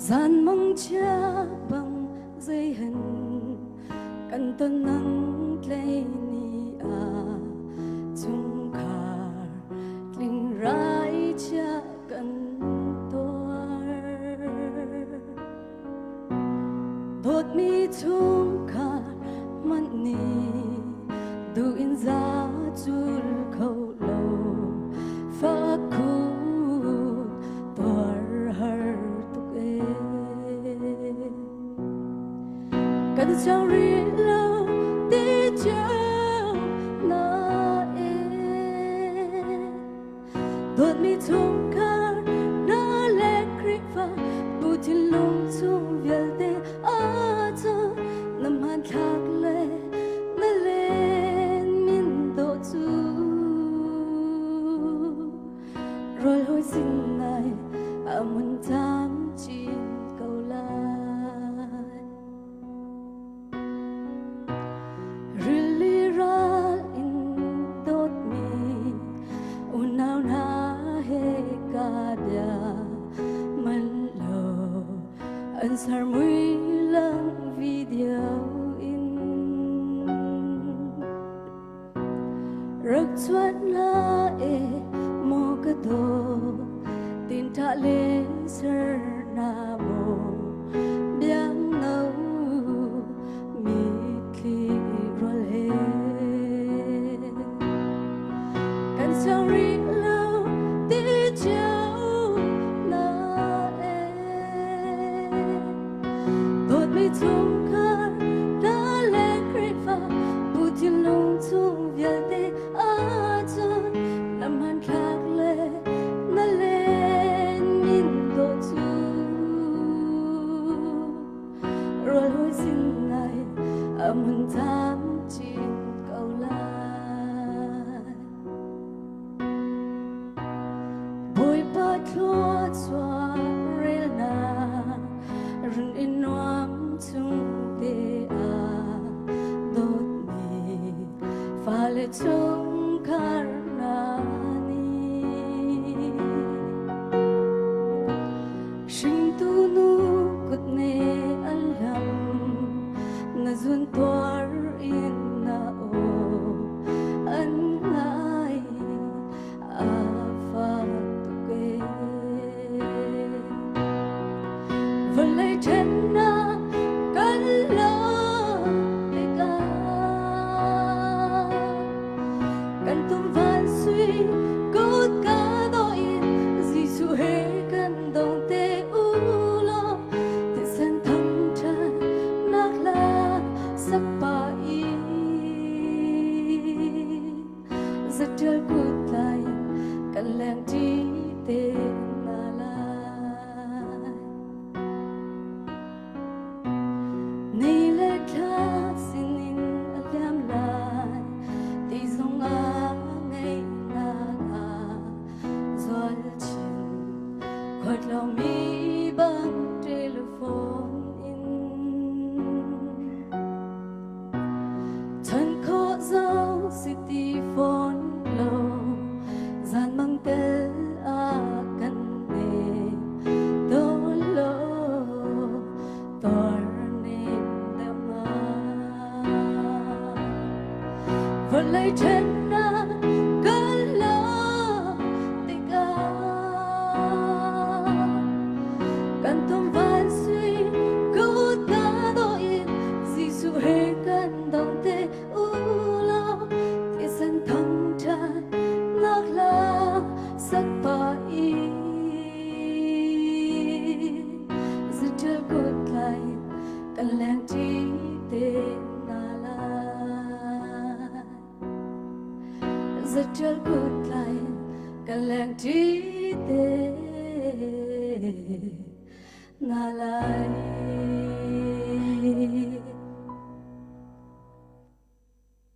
gian mong cha bằng dây hình cần tân nắng lấy ni chung khar linh rai cha cần toar đốt mi chung khar man ni du in za chul khâu lâu pha khu toar har cần sao ri lâu đi chơi na đôi mi thung car na lệ kripa buti lung chung vial de ato nam han khak le na lên min do chu rồi hồi xin này amun tam chi câu lại answer mui lang video in rak chuat la mo ka do tin tha le ser na mo biang no mi ki rol he kan sorry lo ti chau mi chung khar na le kripa buti lung chung vial de aton nam han khak le na len min do chu rồi hồi xin này amun tam chin câu lại bồi ba thua xóa rel na rừng in noam chung te đốt mi pha lệ chung khar na ni sinh tu nu kut ne alam na zun toar in na o an nai a fa tu ke vlei then na kan lo le ka kan tum van suy cốt cá do in gì su he kan dong te u lo te san thăm chan nak la sak pa i rất trơn cút lại kan lang chi te lo mi bằng telephone in thân khó dấu city phone lo gian mang tel a kan ne do lo tor ne dama vẫn lấy chân na kan lo kan tum van suy cốt cá do in gì su he kan dong te u lo te san thăng chan nak la sak pa i rất trơn cốt lại kan lang chi te na la rất trơn cốt lại kan lang chi te na lai